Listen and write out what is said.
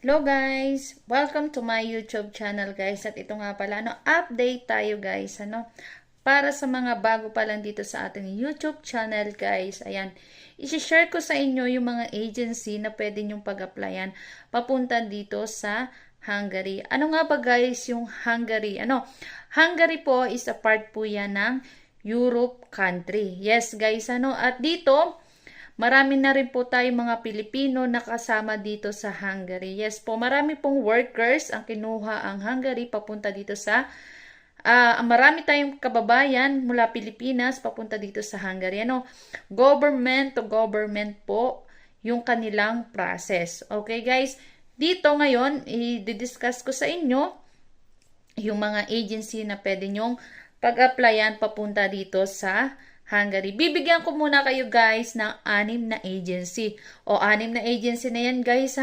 Hello guys! Welcome to my YouTube channel guys. At ito nga pala, update tayo guys. Para sa mga bago pa lang dito sa ating YouTube channel guys. Ayan, isi-share ko sa inyo yung mga agency na pwede nyong pag-applyan papunta dito sa Hungary. Ano nga ba guys yung Hungary? Hungary po is a part po yan ng Europe country. Yes guys, at dito marami na rin po tayong mga Pilipino na kasama dito sa Hungary. Yes po, marami pong workers ang kinuha ang Hungary papunta dito sa marami tayong kababayan mula Pilipinas papunta dito sa Hungary. Government to government po yung kanilang process. Okay guys, dito ngayon i-discuss ko sa inyo yung mga agency na pwede nyong pag-applyan papunta dito sa Hungary. Bibigyan ko muna kayo guys ng 6 na agency. O 6 na agency na yan guys